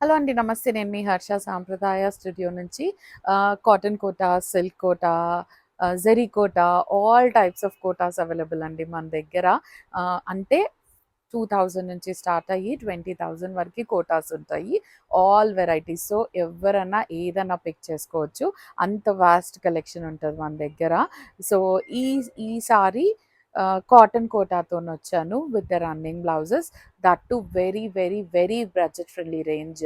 Hello అండి. నమస్తే. నేను మీ హర్ష సాంప్రదాయ స్టూడియో నుంచి cotton Kota, silk Kota, zari Kota all types of Kotas available అండి మన దగ్గర. అంటే 2000 నుంచి స్టార్ట్ అయ్యి 20,000 వరకు కోటాస్ ఉంటాయి. All varieties. సో, ఎవ్వరన్నా ఏదన్నా పిక్ చేసుకోవచ్చు. అంత వాస్ట్ కలెక్షన్ ఉంటది మన దగ్గర. సో, ఈ ఈసారి కాటన్ కోటాతోనొచ్చాను with the running blouses. That too very, very, very budget friendly range.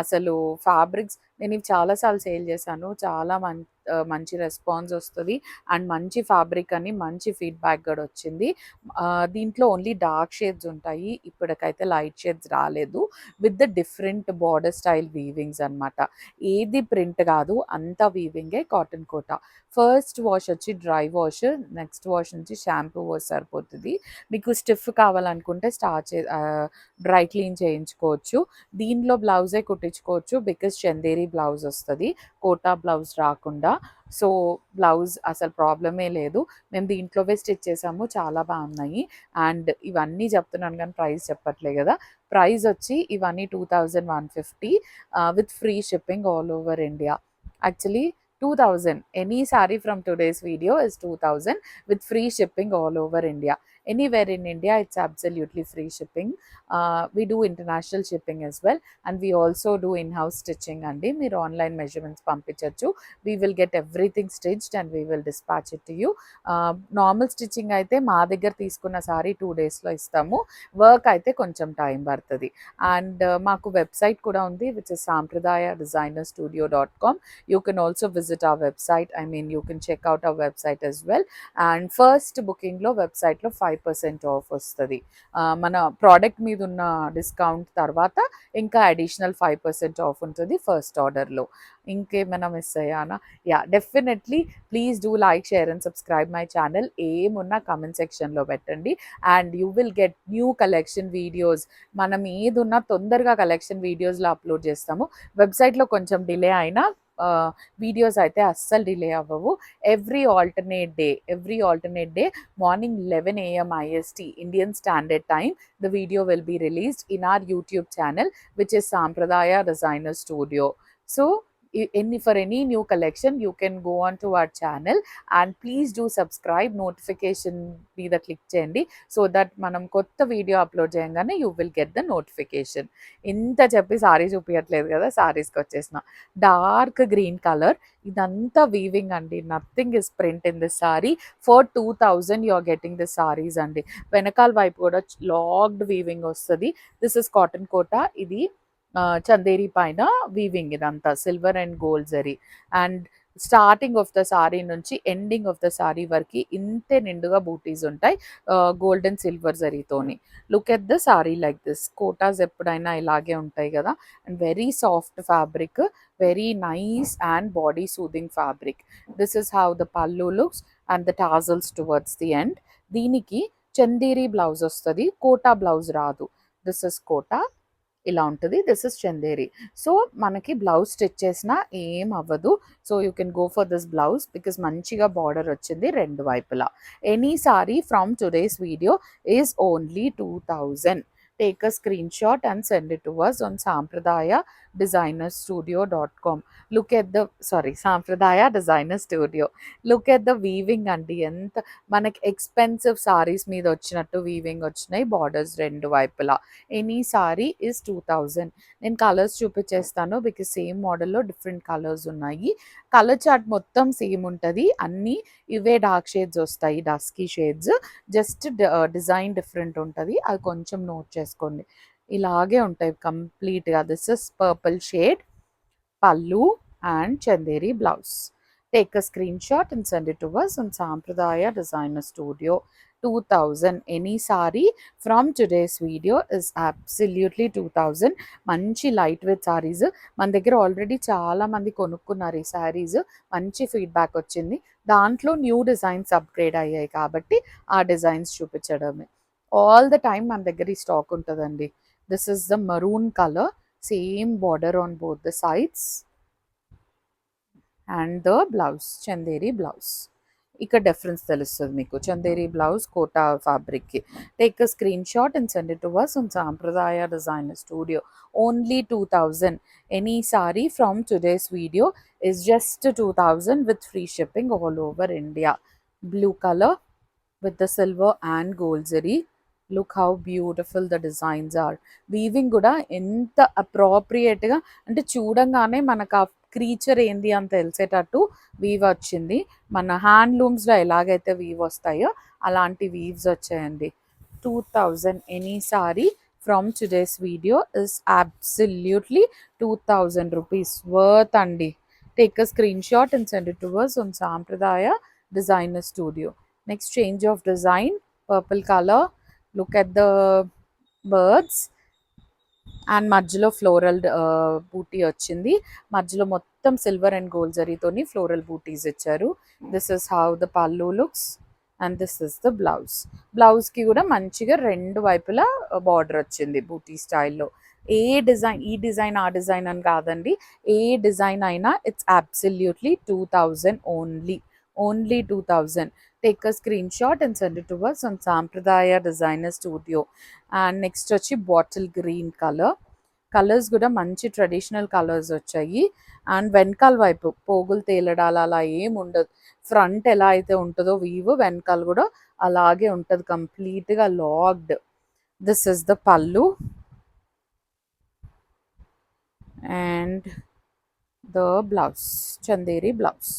అసలు ఫ్యాబ్రిక్స్ నేనివి చాలా సార్లు సేల్ చేశాను. చాలా మంచి రెస్పాన్స్ వస్తది. అండ్ మంచి ఫ్యాబ్రిక్ అని మంచి ఫీడ్‌బ్యాక్ గూడా వచ్చింది. దీంట్లో ఓన్లీ డార్క్ షేడ్స్ ఉంటాయి. ఇప్పటికైతే లైట్ షేడ్స్ రాలేదు. With the different border style weavings అనమాట. ఏది ప్రింట్ గాదు. అంతా వీవింగే కాటన్ కోట. ఫస్ట్ వాష్ వచ్చి డ్రై వాష్. నెక్స్ట్ వాష్ నుంచి షాంపూ వాష్ సరిపోతది. మీకు స్టిఫ్ కావాలనుకుంటే డ్రై క్లీన్ చేయించుకోవచ్చు. దీనిలో బ్లౌజే కుట్టించుకోవచ్చు. బికాజ్ చందేరి బ్లౌజ్ వస్తది. కోటా బ్లౌజ్ రాకుండా. సో, బ్లౌజ్ అసలు ప్రాబ్లమే లేదు. మేము దీంట్లోవే స్టిచ్ చేసాము. చాలా బాగున్నాయి. అండ్ ఇవన్నీ చెప్తున్నాను గానీ ప్రైస్ చెప్పట్లే గదా! ప్రైస్ వచ్చి ఇవన్నీ 2150 with free shipping all over India. Actually 2000 any sari from today's video is 2000 with free shipping all over India. Anywhere in India, it's absolutely free shipping. We do international shipping as well, and we also do in-house stitching andi. Meer online measurements పంపించొచ్చు. We will get everything stitched and we will dispatch it to you. Normal stitching అయితే మా దగ్గర తీసుకున్న sorry 2 డేస్‌లో ఇస్తాము. Work అయితే కొంచెం time పడతది. అండ్ మాకు వెబ్‌సైట్ కూడా ఉంది, which is sampradayadesignerstudio.com. You can also visit our website. I mean, you can check out our website as well. And first bookingలో వెబ్‌సైట్‌లో 5% ఆఫ్ వస్తది. మన ప్రోడక్ట్ మీద ఉన్న డిస్కౌంట్ తర్వాత ఇంకా అడిషనల్ 5% ఆఫ్ ఉంటది ఫస్ట్ ఆర్డర్‌లో. ఇంకేమైనా మిస్ అయ్యానా? Yeah! Definitely please do like, share and subscribe my channel. ఏమున్నా కామెంట్ సెక్షన్‌లో పెట్టండి. And you will get new collection videos. మనం ఏదున్నా తొందరగా కలెక్షన్ వీడియోస్‌లో అప్లోడ్ చేస్తాము. వెబ్‌సైట్‌లో కొంచెం డిలే అయినా వీడియోస్ అయితే అస్సలు డిలే అవ్వవు. Every alternate day morning 11 AM IST Indian Standard Time, the video will be released in our YouTube channel, which is Sampradaya Designer Studio. So, for any new collection, you can go on to our channel and please do subscribe. Notification మీద click చేయండి. So that మనం కొత్త video upload చేయంగానే you will get the notification. ఇంత చెప్పి సారీ చూపించట్లేదు కదా, సారీస్కి వచ్చేసిన. డార్క్ గ్రీన్ కలర్, ఇదంతా వీవింగ్ అండి. Nothing is print in this sari. For 2000 you are getting this saris అండి. వెనకాల వైపు కూడా లాగ్డ్ వీవింగ్ వస్తుంది. This is cotton Kota. ఇది చందేరి పైన వీవింగ్, ఇదంతా silver and gold zari. And starting of the sari నుంచి ఎండింగ్ ఆఫ్ ద సారీ వరకు ఇంతే నిండుగా బూటీస్ ఉంటాయి గోల్డ్ అండ్ సిల్వర్ జరీతోని. Look at the sari like this. కోటాస్ ఎప్పుడైనా ఇలాగే ఉంటాయి కదా. And very soft fabric, very nice and body soothing fabric. This is how the pallu looks and the tassels towards the end. దీనికి చందేరి బ్లౌజ్ వస్తుంది, కోటా బ్లౌజ్ రాదు. This is Kota, ఇలా ఉంటుంది. This is Chanderi. సో మనకి బ్లౌజ్ స్టిచ్ చేసినా ఏం అవ్వదు. So you can go for this blouse because మంచిగా బార్డర్ వచ్చింది రెండు వైపులా. Any sari from today's video is only 2000. Take a screenshot and send it to us on sampradayadesignerstudio.com. Look at the Sampradaya Designer Studio. Look at the weaving అండి. ఎంత మనకి expensive saris మీద వచ్చినట్టు weaving వచ్చినాయి బార్డర్స్ రెండు వైపులా. Any sorry is 2000. నేను colours చూపించేస్తాను బికాస్ సేమ్ మోడల్లో డిఫరెంట్ కలర్స్ ఉన్నాయి. కలర్ చార్ట్ మొత్తం సేమ్ ఉంటుంది. అన్నీ ఇవే డార్క్ షేడ్స్ వస్తాయి, dusky shades. Just design different ఉంటుంది. అది కొంచెం నోట్ చేసుకోండి. ఇలాగే ఉంటాయి కంప్లీట్గా. దిస్ ఇస్ పర్పుల్ షేడ్ పల్లు and Chanderi blouse. Take a screenshot and send it to us on Sampradaya Designer Studio. 2000. Any saree from today's video is absolutely 2000. మంచి light weight saris మన దగ్గర ఆల్రెడీ చాలా మంది కొనుక్కున్నారు. ఈ సారీస్ మంచి ఫీడ్బ్యాక్ వచ్చింది. దాంట్లో న్యూ డిజైన్స్ అప్గ్రేడ్ అయ్యాయి కాబట్టి ఆ డిజైన్స్ చూపించడమే. ఆల్ ద టైమ్ మన దగ్గర ఈ స్టాక్ ఉంటుందండి. This is the maroon colour, same border on both the sides. And the blouse, Chanderi blouse. ఇక్కడ డిఫరెన్స్ తెలుస్తుంది మీకు. చందేరి బ్లౌజ్ కోటా ఫ్యాబ్రిక్కి. Take a screenshot and send it to us on Sampradaya Designer Studio. Only 2000. Any saree from today's video is just 2000 with free shipping all over India. Blue color with the silver and gold zari. Look how beautiful the designs are. Weaving కూడా ఎంత అప్రోప్రియేట్గా అంటే చూడంగానే మనకు ఆ creature ఏంది అని తెలిసేటట్టు weave వచ్చింది. మన హ్యాండ్లూమ్స్లో ఎలాగైతే వీవ్ వస్తాయో అలాంటి వీవ్స్ వచ్చాయండి. 2000 any sari from today's video is absolutely 2000 rupees worth అండి. Take a screenshot and send it to us on Sampradaya Designer Studio. Next change of design, purple color. Look at the birds and మధ్యలో floral బూటీ వచ్చింది. మధ్యలో మొత్తం silver and gold జరీతోని floral బూటీస్ ఇచ్చారు. This is how the pallu looks and this is the blouse. బ్లౌజ్కి కూడా మంచిగా రెండు వైపులా బార్డర్ వచ్చింది బూటీ స్టైల్లో. ఏ డిజైన్, ఈ డిజైన్ ఆ డిజైన్ అని కాదండి, ఏ డిజైన్ అయినా it's absolutely 2000 only. Only 2000. Take a screenshot and send it to us on Sampradaya Designer Studio. And next వచ్చి బాటిల్ గ్రీన్ కలర్. కలర్స్ కూడా మంచి ట్రెడిషనల్ కలర్స్ వచ్చాయి. అండ్ వెనకాల వైపు పోగులు తేలడాలు అలా ఏం ఉండదు. ఫ్రంట్ ఎలా అయితే ఉంటుందో వీవ్, వెనకాల కూడా అలాగే ఉంటుంది, కంప్లీట్గా లాగ్డ్. దిస్ ఇస్ ద పల్లు and the blouse, Chanderi blouse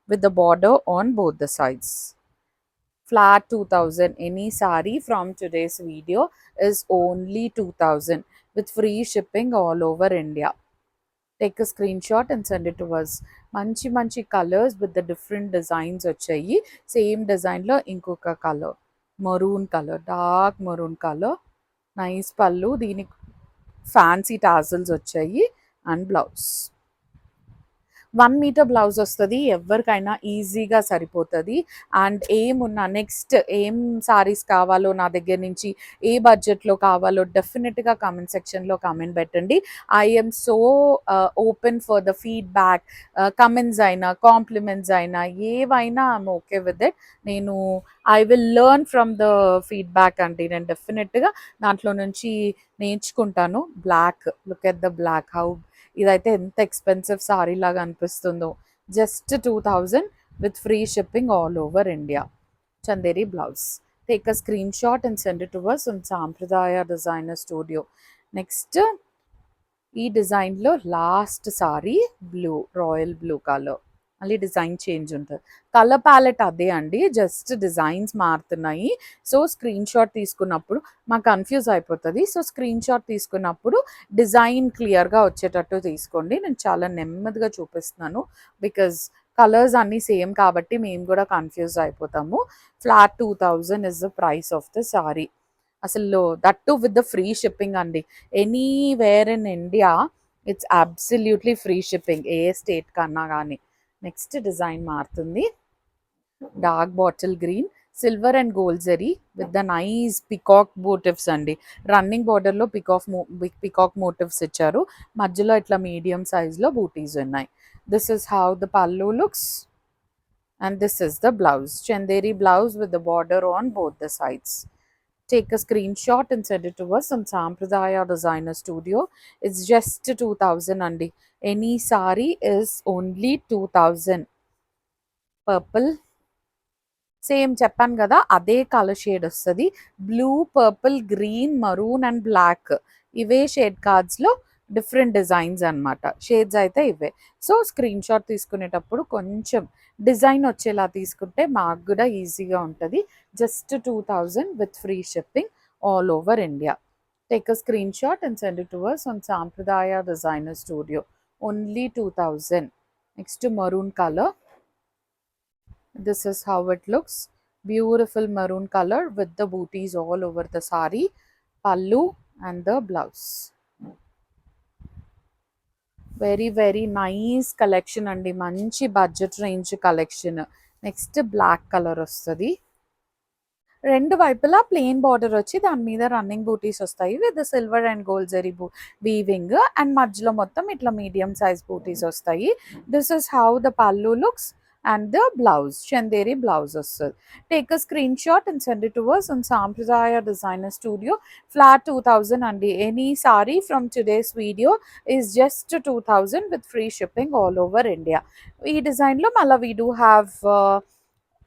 with the border on both the sides. Flat 2000. Any saree from today's video is only 2000 with free shipping all over India. Take a screenshot and send it to us. మంచి మంచి colours with the different designs వచ్చాయి. Same డిజైన్లో ఇంకొక colour, maroon colour, dark maroon colour. Nice పళ్ళు, దీనికి fancy tassels వచ్చాయి and blouse. 1 metre blouse వస్తుంది, ఎవరికైనా ఈజీగా సరిపోతుంది. అండ్ ఏమున్నా నెక్స్ట్ ఏం సారీస్ కావాలో నా దగ్గర నుంచి, ఏ బడ్జెట్లో కావాలో డెఫినెట్గా కామెంట్ సెక్షన్లో కామెంట్ పెట్టండి. I'm so open for the feedback. Comments అయినా కాంప్లిమెంట్స్ అయినా ఏవైనా ఐఎమ్ ఓకే విత్ ఇట్. నేను I will learn from the feedback అండి. నేను డెఫినెట్గా దాంట్లో నుంచి నేర్చుకుంటాను. Black, look at the black, how ఇదైతే ఎంత ఎక్స్పెన్సివ్ సారీ లాగా అనిపిస్తుందో. Just 2000 with free shipping all over India. Chanderi blouse. Take a screenshot and send it to us on Sampradaya Designer Studio. Next ఈ డిజైన్లో last sorry blue, royal blue colour. మళ్ళీ design change ఉంటుంది. Colour palette అదే అండి, just designs మారుతున్నాయి. So screen shot తీసుకున్నప్పుడు మాకు confuse అయిపోతుంది. సో స్క్రీన్ షాట్ తీసుకున్నప్పుడు డిజైన్ క్లియర్గా వచ్చేటట్టు తీసుకోండి. నేను చాలా నెమ్మదిగా చూపిస్తున్నాను బికాజ్ కలర్స్ అన్నీ సేమ్ కాబట్టి మేము కూడా కన్ఫ్యూజ్ అయిపోతాము. Flat 2000 is the price of the sari. అసలు that too with the free shipping అండి. Anywhere in India it's absolutely free shipping, ఏ స్టేట్ కన్నా కానీ. నెక్స్ట్ డిజైన్ మారుతుంది. Dark bottle green, silver and gold zari with the nice peacock motifs అండి. Running బార్డర్లో peacock motifs ఇచ్చారు. మధ్యలో ఇట్లా మీడియం సైజ్లో బూటీస్ ఉన్నాయి. This is how the pallu looks and this is the blouse. Chanderi blouse with the border on both the sides. Take a screenshot and send it to us on Sampradaya Designer Studio. It's just 2000 andi. Any saree is only 2000. Purple, same చెప్పాను కదా అదే colour shade వస్తుంది. Blue, purple, green, maroon and black, ఇవే shade కార్డ్స్లో different designs అనమాట. Shades అయితే ఇవే. So screen shot తీసుకునేటప్పుడు కొంచెం డిజైన్ వచ్చేలా తీసుకుంటే మాకు కూడా ఈజీగా ఉంటుంది. Just 2000 with free shipping all over India. Take a screenshot and send it to us on Sampradaya Designer Studio. Only 2000. Next maroon colour. This is how it looks. Beautiful maroon color with the booties all over the sari, pallu and the blouse. Very very nice collection andi, manchi budget range collection. Next black color వస్తుంది. రెండు వైపులా plain border వచ్చి దాని మీద running బూటీస్ వస్తాయి with silver and gold zari weaving. And మధ్యలో మొత్తం ఇట్లా మీడియం సైజ్ బూటీస్ వస్తాయి. This is how the pallu looks and the blouse, Chanderi blouse వస్తుంది. Take a screenshot and send it to us on Sampradaya Designer Studio. Flat 2000 అండి. Any saree from today's video is just 2000 with free shipping all over India. ఈ డిజైన్లో మళ్ళీ we do have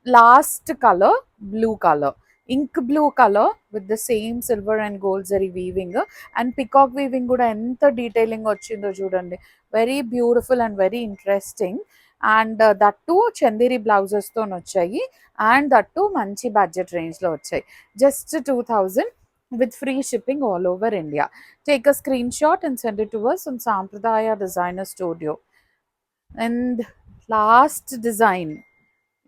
last colour blue colour, ink blue colour with the same silver and gold zari weaving and peacock weaving కూడా ఎంత detailing వచ్చిందో చూడండి. Very beautiful and very interesting. And that too Chanderi బ్లౌజెస్తో వచ్చాయి and that too మంచి బడ్జెట్ రేంజ్లో వచ్చాయి. Just 2000 with free shipping all over India. Take a screenshot and send it to us on Sampradaya Designer Studio. And last design,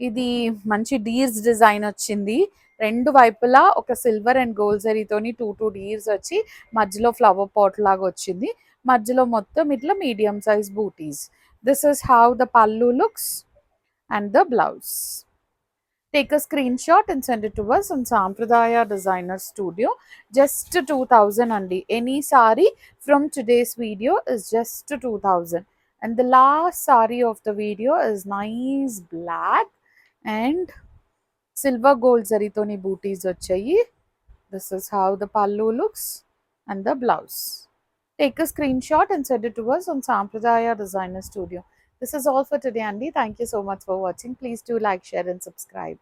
ఇది మంచి deers design వచ్చింది. రెండు వైపులా ఒక సిల్వర్ అండ్ గోల్డ్ జరీతోని టూ డీర్స్ వచ్చి మధ్యలో ఫ్లవర్ పాట్ లాగా వచ్చింది. మధ్యలో మొత్తం ఇట్లా మీడియం సైజ్ బూటీస్. This is how the pallu looks and the blouse. Take a screenshot and send it to us on Sampradaya Designer Studio. Just 2000 andi. Any saree from today's video is just 2000. And the last saree of the video is nice black and silver gold zaritoni booties vachayi. This is how the pallu looks and the blouse. Take a screenshot and send it to us on Sampradaya Designer Studio. This is all for today, Andy. Thank you so much for watching. Please do like, share and subscribe.